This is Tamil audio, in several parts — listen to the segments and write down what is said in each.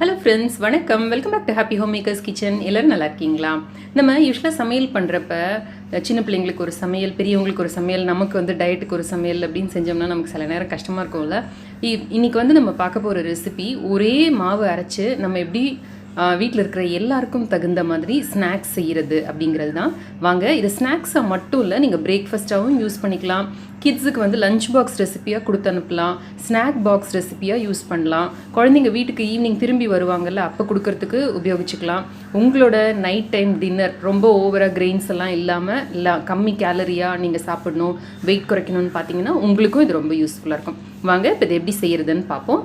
ஹலோ ஃப்ரெண்ட்ஸ், வணக்கம். Welcome back to happy home makers kitchen. எல்லோரும் நல்லா இருக்கீங்களா? நம்ம யூஸ்வலாக சமையல் பண்ணுறப்ப சின்ன பிள்ளைங்களுக்கு ஒரு சமையல், பெரியவங்களுக்கு ஒரு சமையல், நமக்கு வந்து டயட்டுக்கு ஒரு சமையல் அப்படின்னு செஞ்சோம்னா நமக்கு சில நேரம் கஷ்டமாக இருக்கும்ல. இன்றைக்கி வந்து நம்ம பார்க்க போகிற ரெசிபி, ஒரே மாவு அரைச்சி நம்ம எப்படி வீட்டில் இருக்கிற எல்லாருக்கும் தகுந்த மாதிரி ஸ்நாக்ஸ் செய்கிறது அப்படிங்கிறது தான். வாங்க, இது ஸ்நாக்ஸாக மட்டும் இல்லை, நீங்கள் பிரேக்ஃபாஸ்ட்டாகவும் யூஸ் பண்ணிக்கலாம், கிட்ஸுக்கு வந்து லஞ்ச் பாக்ஸ் ரெசிப்பியாக கொடுத்து அனுப்பலாம், ஸ்நாக் பாக்ஸ் ரெசிப்பியாக யூஸ் பண்ணலாம், குழந்தைங்க வீட்டுக்கு ஈவினிங் திரும்பி வருவாங்கள்ல அப்போ கொடுக்கறதுக்கு உபயோகிச்சுக்கலாம். உங்களோட நைட் டைம் டின்னர் ரொம்ப ஓவராக கிரெயின்ஸ் எல்லாம் இல்லாமல் கம்மி கேலரியாக நீங்கள் சாப்பிடணும், வெயிட் குறைக்கணும்னு பார்த்தீங்கன்னா உங்களுக்கும் இது ரொம்ப யூஸ்ஃபுல்லாக இருக்கும். வாங்க இப்போ இது எப்படி செய்கிறதுன்னு பார்ப்போம்.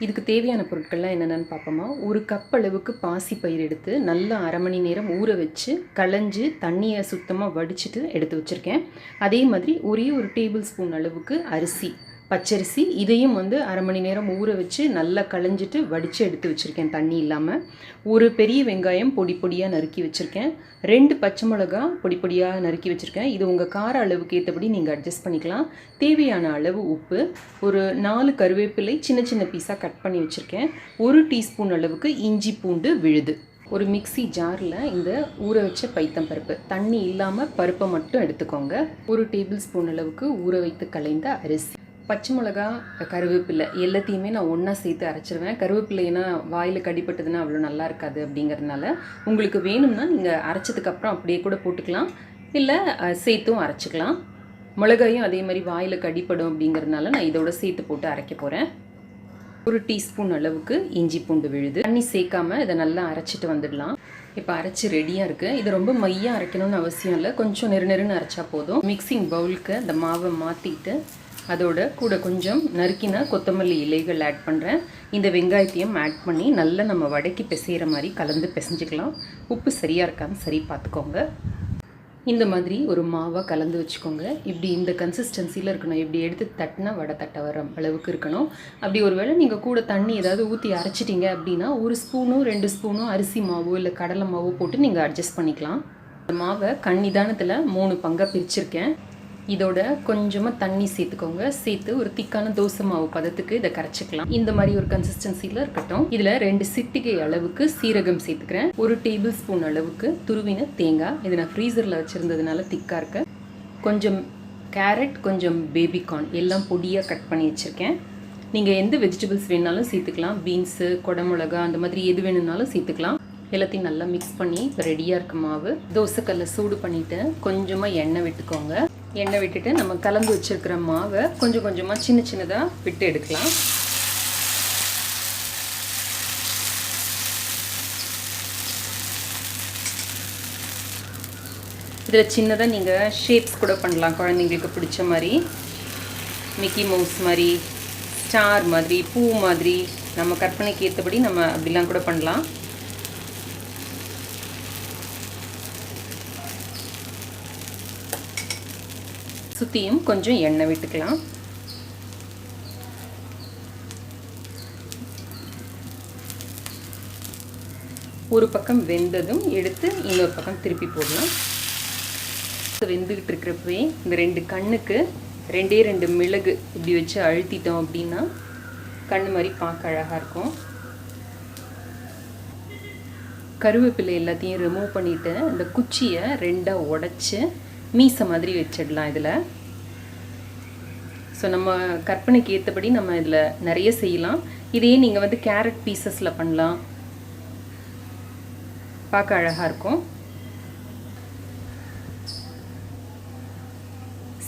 இதுக்கு தேவையான பொருட்கள்லாம் என்னென்னு பார்ப்போமா. ஒரு கப் அளவுக்கு பாசிப்பயிர் எடுத்து நல்லா அரை மணி நேரம் ஊற வச்சு களைஞ்சி தண்ணியை சுத்தமாக வடிச்சிட்டு எடுத்து வச்சுருக்கேன். அதே மாதிரி ஒரே ஒரு டேபிள் ஸ்பூன் அளவுக்கு அரிசி, பச்சரிசி, இதையும் வந்து அரை மணி நேரம் ஊற வச்சு நல்லா களைஞ்சிட்டு வடித்து எடுத்து வச்சுருக்கேன் தண்ணி இல்லாமல். ஒரு பெரிய வெங்காயம் பொடி பொடியாக நறுக்கி வச்சுருக்கேன். 2 பச்சை மிளகா பொடி பொடியாக நறுக்கி வச்சுருக்கேன். இது உங்கள் கார அளவுக்கு ஏற்றபடி நீங்கள் அட்ஜஸ்ட் பண்ணிக்கலாம். தேவையான அளவு உப்பு, ஒரு 4 கருவேப்பிலை சின்ன சின்ன பீஸாக கட் பண்ணி வச்சுருக்கேன். 1 டீஸ்பூன் அளவுக்கு இஞ்சி பூண்டு விழுது. ஒரு மிக்சி ஜாரில் இந்த ஊற வச்ச பைத்தம்பருப்பு, தண்ணி இல்லாமல் பருப்பை மட்டும் எடுத்துக்கோங்க. 1 டேபிள் ஸ்பூன் அளவுக்கு ஊற வைத்து களைந்த அரிசி, பச்சை மிளகா, கருவேப்பிலை எல்லாத்தையுமே நான் ஒன்றா சேர்த்து அரைச்சிருவேன். கருவேப்பிலைனா வாயில் கடிப்பட்டதுன்னா அவ்வளோ நல்லா இருக்காது அப்படிங்கிறதுனால உங்களுக்கு வேணும்னா நீங்கள் அரைச்சதுக்கப்புறம் அப்படியே கூட போட்டுக்கலாம், இல்லை சேர்த்தும் அரைச்சிக்கலாம். மிளகாயும் அதே மாதிரி வாயில் கடிப்படும் அப்படிங்கிறதுனால நான் இதோட சேர்த்து போட்டு அரைக்க போகிறேன். 1 டீஸ்பூன் அளவுக்கு இஞ்சி பூண்டு விழுது. தண்ணி சேர்க்காமல் இதை நல்லா அரைச்சிட்டு வந்துடலாம். இப்போ அரைச்சி ரெடியாக இருக்குது. இது ரொம்ப மையாக அரைக்கணும்னு அவசியம் இல்லை, கொஞ்சம் நெருன்னு அரைச்சா போதும். மிக்சிங் பவுலுக்கு அந்த மாவை மாற்றிட்டு அதோட கூட கொஞ்சம் நறுக்கின கொத்தமல்லி இலைகள் ஆட் பண்ணுறேன். இந்த வெங்காயத்தையும் ஆட் பண்ணி நல்லா நம்ம வடக்கி பிசைகிற மாதிரி கலந்து பிசைஞ்சிக்கலாம். உப்பு சரியாக இருக்கான்னு சரி பார்த்துக்கோங்க. இந்த மாதிரி ஒரு மாவாக கலந்து வச்சுக்கோங்க. இப்படி இந்த கன்சிஸ்டன்சியில் இருக்கணும். இப்படி எடுத்து தட்டினா வடை தட்ட வர அளவுக்கு இருக்கணும். அப்படி ஒரு வேளை நீங்கள் கூட தண்ணி ஏதாவது ஊற்றி அரைச்சிட்டிங்க அப்படின்னா 1 ஸ்பூனோ 2 ஸ்பூனோ அரிசி மாவோ இல்லை கடலை மாவோ போட்டு நீங்கள் அட்ஜஸ்ட் பண்ணிக்கலாம். இந்த மாவை கண்ணிதானத்தில் 3 பங்காக பிரிச்சுருக்கேன். இதோட கொஞ்சமாக தண்ணி சேர்த்துக்கோங்க. சேர்த்து ஒரு திக்கான தோசை மாவு பதத்துக்கு இதை கரைச்சிக்கலாம். இந்த மாதிரி ஒரு கன்சிஸ்டன்சியில் இருக்கட்டும். இதில் 2 சிட்டிகை அளவுக்கு சீரகம் சேர்த்துக்கிறேன். 1 டேபிள் ஸ்பூன் அளவுக்கு துருவின தேங்காய், இது நான் ஃப்ரீசரில் வச்சுருந்ததுனால திக்காக இருக்கு. கொஞ்சம் கேரட், கொஞ்சம் பேபிகார்ன் எல்லாம் பொடியாக கட் பண்ணி வச்சுருக்கேன். நீங்கள் எந்த வெஜிடபிள்ஸ் வேணாலும் சேர்த்துக்கலாம். பீன்ஸு, குடமிளகா, அந்த மாதிரி எது வேணும்னாலும் சேர்த்துக்கலாம். எல்லாத்தையும் நல்லா மிக்ஸ் பண்ணி இப்போ ரெடியாக இருக்க மாவு. தோசைக்கல்லை சூடு பண்ணிவிட்டு கொஞ்சமாக எண்ணெய் விட்டுக்கோங்க. எண்ணெய் விட்டுட்டு நம்ம கலந்து வச்சுருக்கிற மாவை கொஞ்சம் கொஞ்சமாக சின்ன சின்னதாக விட்டு எடுக்கலாம். இதில் சின்னதாக நீங்கள் ஷேப்ஸ் கூட பண்ணலாம், குழந்தைங்களுக்கு பிடிச்ச மாதிரி. மிக்கி மவுஸ் மாதிரி, ஸ்டார் மாதிரி, பூ மாதிரி, நம்ம கற்பனைக்கு ஏற்றபடி நம்ம அப்படிலாம் கூட பண்ணலாம். சுற்றியும் கொஞ்சம் எண்ணெய் விட்டுக்கலாம். ஒரு பக்கம் வெந்ததும் எடுத்து இன்னொரு பக்கம் திருப்பி போடலாம். வெந்துக்கிட்டு இருக்கிறப்பவே இந்த 2 கண்ணுக்கு 2 மிளகு இப்படி வச்சு அழுத்திட்டோம் அப்படின்னா கண்ணு மாதிரி பார்க்க அழகாக இருக்கும். கருவேப்பிலை எல்லாத்தையும் ரிமூவ் பண்ணிவிட்டு இந்த குச்சியை 2ஆக உடைச்சி மீசை மாதிரி வச்சிடலாம் இதில். ஸோ நம்ம கற்பனைக்கு ஏற்றபடி நம்ம இதில் நிறைய செய்யலாம். இதையே நீங்கள் வந்து கேரட் பீசஸில் பண்ணலாம், பார்க்க அழகாக இருக்கும்.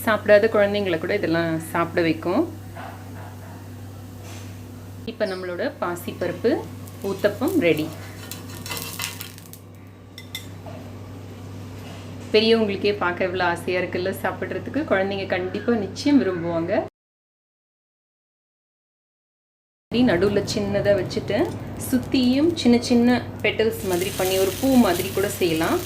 சாப்பிடாத குழந்தைங்களை கூட இதெல்லாம் சாப்பிட வைக்கும். இப்போ நம்மளோட பாசிப்பருப்பு ஊத்தப்பம் ரெடி. பெரியவங்களுக்கே பார்க்க எவ்வளோ ஆசையாக இருக்குல்ல சாப்பிட்றதுக்கு. குழந்தைங்க கண்டிப்பாக நிச்சயம் விரும்புவாங்க. நடுவில் சின்னதாக வச்சுட்டு சுற்றியும் சின்ன சின்ன பெட்டல்ஸ் மாதிரி பண்ணி ஒரு பூ மாதிரி கூட செய்யலாம்.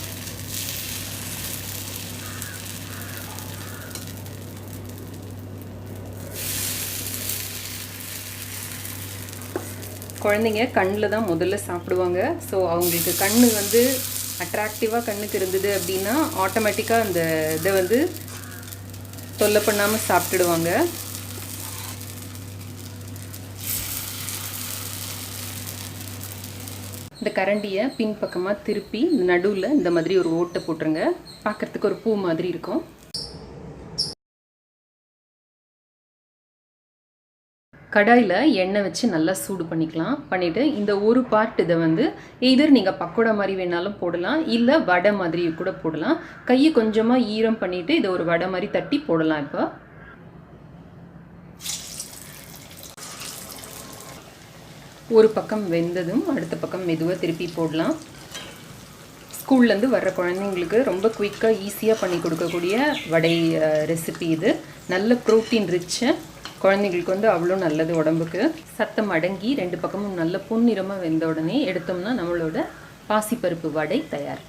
குழந்தைங்க கண்ணில் தான் முதல்ல சாப்பிடுவாங்க. ஸோ அவங்களுக்கு கண் வந்து அட்ராக்டிவாக கண்ணுக்கு இருந்தது அப்படின்னா ஆட்டோமேட்டிக்காக அந்த இதை வந்து தொல்லை பண்ணாமல் சாப்பிட்டுடுவாங்க. இந்த கரண்டியை பின்பக்கமாக திருப்பி நடுவில் இந்த மாதிரி ஒரு ஓட்டை போட்டுருங்க. பார்க்குறதுக்கு ஒரு பூ மாதிரி இருக்கும். கடாயில் எண்ணெய் வச்சு நல்லா சூடு பண்ணிக்கலாம். பண்ணிவிட்டு இந்த ஒரு பார்ட் இதை வந்து எதர் நீங்கள் பக்கோடா மாதிரி வேணாலும் போடலாம், இல்லை வடை மாதிரி கூட போடலாம். கையை கொஞ்சமாக ஈரம் பண்ணிவிட்டு இதை ஒரு வடை மாதிரி தட்டி போடலாம். இப்போ ஒரு பக்கம் வெந்ததும் அடுத்த பக்கம் மெதுவாக திருப்பி போடலாம். ஸ்கூல்லேருந்து வர்ற குழந்தைங்களுக்கு ரொம்ப குயிக்காக ஈஸியாக பண்ணி கொடுக்கக்கூடிய வடை ரெசிபி இது. நல்ல ப்ரோட்டீன் ரிச்சு, குழந்தைங்களுக்கு வந்து அவ்வளோ நல்லது உடம்புக்கு. சத்தம் அடங்கி 2 பக்கமும் நல்ல பொன்னிறமாக வெந்த உடனே எடுத்தோம்னா நம்மளோட பாசிப்பருப்பு வடை தயார்.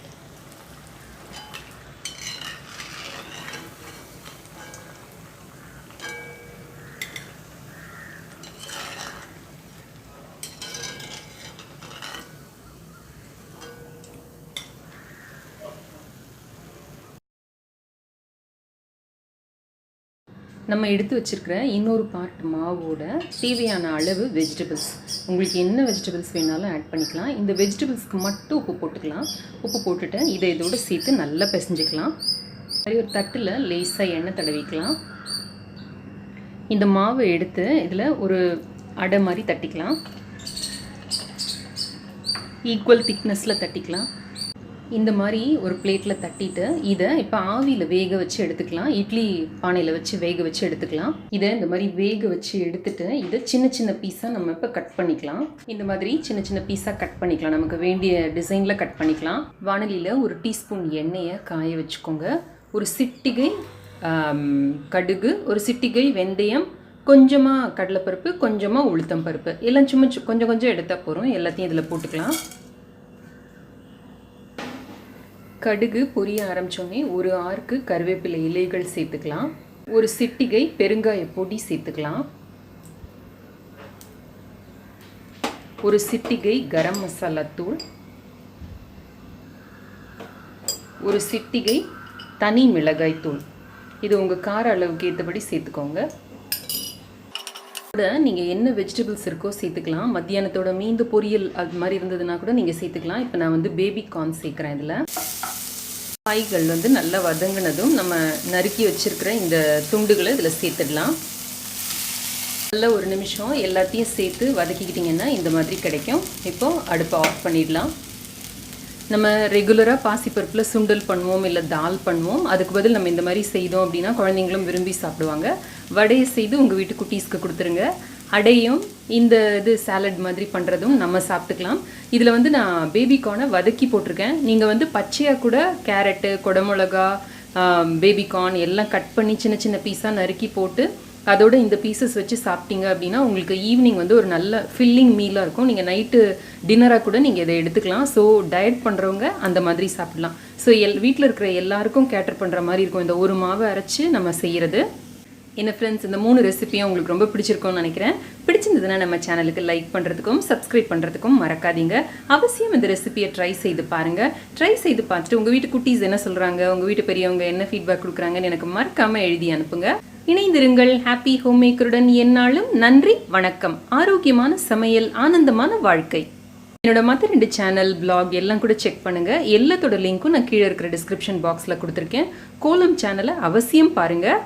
நம்ம எடுத்து வச்சுருக்கிற இன்னொரு பார்ட் மாவோட தேவையான அளவு வெஜிடபிள்ஸ், உங்களுக்கு என்ன வெஜிடபிள்ஸ் வேணாலும் ஆட் பண்ணிக்கலாம். இந்த வெஜிடபிள்ஸ்க்கு மட்டும் உப்பு போட்டுக்கலாம். உப்பு போட்டுட்டு இதை இதோடு சேர்த்து நல்லா பிசைஞ்சிக்கலாம். மாதிரி ஒரு தட்டில் லேசாக எண்ணெய் தடவிக்கலாம். இந்த மாவை எடுத்து இதில் ஒரு அடை மாதிரி தட்டிக்கலாம். ஈக்குவல் திக்னஸில் தட்டிக்கலாம். இந்த மாதிரி ஒரு பிளேட்டில் தட்டிட்டு இதை இப்போ ஆவியில் வேக வச்சு எடுத்துக்கலாம். இட்லி பானையில் வச்சு வேக வச்சு எடுத்துக்கலாம். இதை இந்த மாதிரி வேக வச்சு எடுத்துட்டு இதை சின்ன சின்ன பீஸாக நம்ம இப்போ கட் பண்ணிக்கலாம். இந்த மாதிரி சின்ன சின்ன பீஸாக கட் பண்ணிக்கலாம். நமக்கு வேண்டிய டிசைனில் கட் பண்ணிக்கலாம். வானலியில் ஒரு டீஸ்பூன் எண்ணெயை காய வச்சுக்கோங்க. ஒரு சிட்டிகை கடுகு, ஒரு சிட்டிகை வெந்தயம், கொஞ்சமாக கடலைப்பருப்பு, கொஞ்சமாக உளுத்தம் பருப்பு, எல்லாம் சும்மா கொஞ்சம் கொஞ்சம் எடுத்தால் போகிறோம். எல்லாத்தையும் இதில் போட்டுக்கலாம். கடுகு பொரிய ஆரம்பித்தோடனே ஒரு ஆறுக்கு கருவேப்பிலை இலைகள் சேர்த்துக்கலாம். ஒரு சிட்டிகை பெருங்காய பொடி சேர்த்துக்கலாம். ஒரு சிட்டிகை கரம் மசாலா தூள், ஒரு சிட்டிகை தனி மிளகாய் தூள். இது உங்கள் கார அளவுக்கு ஏற்றபடி சேர்த்துக்கோங்க. கூட நீங்கள் என்ன வெஜிடபிள்ஸ் இருக்கோ சேர்த்துக்கலாம். மத்தியானத்தோட மீந்து பொரியல் அது மாதிரி இருந்ததுன்னா கூட நீங்கள் சேர்த்துக்கலாம். இப்போ நான் வந்து பேபி கார்ன் சேர்க்குறேன். இதில் காய்கள் வந்து நல்லா வதங்கினதும் நம்ம நறுக்கி வச்சுருக்கிற இந்த துண்டுகளை இதில் சேர்த்துடலாம். நல்லா ஒரு நிமிஷம் எல்லாத்தையும் சேர்த்து வதக்கிக்கிட்டிங்கன்னா இந்த மாதிரி கிடைக்கும். இப்போது அடுப்பை ஆஃப் பண்ணிடலாம். நம்ம ரெகுலராக பாசிப்பருப்பில் சுண்டல் பண்ணுவோம், இல்லை தால் பண்ணுவோம். அதுக்கு பதில் நம்ம இந்த மாதிரி செய்தோம் அப்படின்னா குழந்தைங்களும் விரும்பி சாப்பிடுவாங்க. வடையை செய்து உங்கள் வீட்டு குட்டீஸ்க்கு கொடுத்துருங்க. அடையும் இந்த இது சாலட் மாதிரி பண்ணுறதும் நம்ம சாப்பிட்டுக்கலாம். இதில் வந்து நான் பேபிகார்னை வதக்கி போட்டிருக்கேன். நீங்கள் வந்து பச்சையாக கூட கேரட்டு, குடமிளகா, பேபிகார்ன் எல்லாம் கட் பண்ணி சின்ன சின்ன பீஸாக நறுக்கி போட்டு அதோட இந்த பீசஸ் வச்சு சாப்பிட்டீங்க அப்படின்னா உங்களுக்கு ஈவினிங் வந்து ஒரு நல்ல ஃபில்லிங் மீலாக இருக்கும். நீங்கள் நைட்டு டின்னராக கூட நீங்கள் இதை எடுத்துக்கலாம். ஸோ டயட் பண்ணுறவங்க அந்த மாதிரி சாப்பிடலாம். ஸோ வீட்டில் இருக்கிற எல்லாருக்கும் கேட்டர் பண்ணுற மாதிரி இருக்கும் இந்த ஒரு மாவை அரைச்சி நம்ம செய்கிறது. என்ன ஃப்ரெண்ட்ஸ், இந்த 3 ரெசிபியும் உங்களுக்கு ரொம்ப பிடிச்சிருக்கும்னு நினைக்கிறேன். பிடிச்சிருந்ததுன்னா நம்ம சேனலுக்கு லைக் பண்ணுறதுக்கும் சப்ஸ்கிரைப் பண்ணுறதுக்கும் மறக்காதீங்க. அவசியம் இந்த ரெசிபியை ட்ரை செய்து பாருங்கள். ட்ரை செய்து பார்த்துட்டு உங்கள் வீட்டு குட்டீஸ் என்ன சொல்கிறாங்க, உங்கள் வீட்டு பெரியவங்க என்ன ஃபீட்பேக் கொடுக்குறாங்கன்னு எனக்கு மறக்காமல் எழுதி அனுப்புங்க. இணைந்திருங்கள் ஹாப்பி ஹோம் மேக்கருடன். எந்நாளும் நன்றி, வணக்கம். ஆரோக்கியமான சமையல், ஆனந்தமான வாழ்க்கை. என்னோட மற்ற 2 சேனல், பிளாக் எல்லாம் கூட செக் பண்ணுங்கள். எல்லாத்தோட லிங்க்கும் நான் கீழே இருக்கிற டிஸ்கிரிப்ஷன் பாக்ஸில் கொடுத்துருக்கேன். கோலம் சேனலை அவசியம் பாருங்கள்.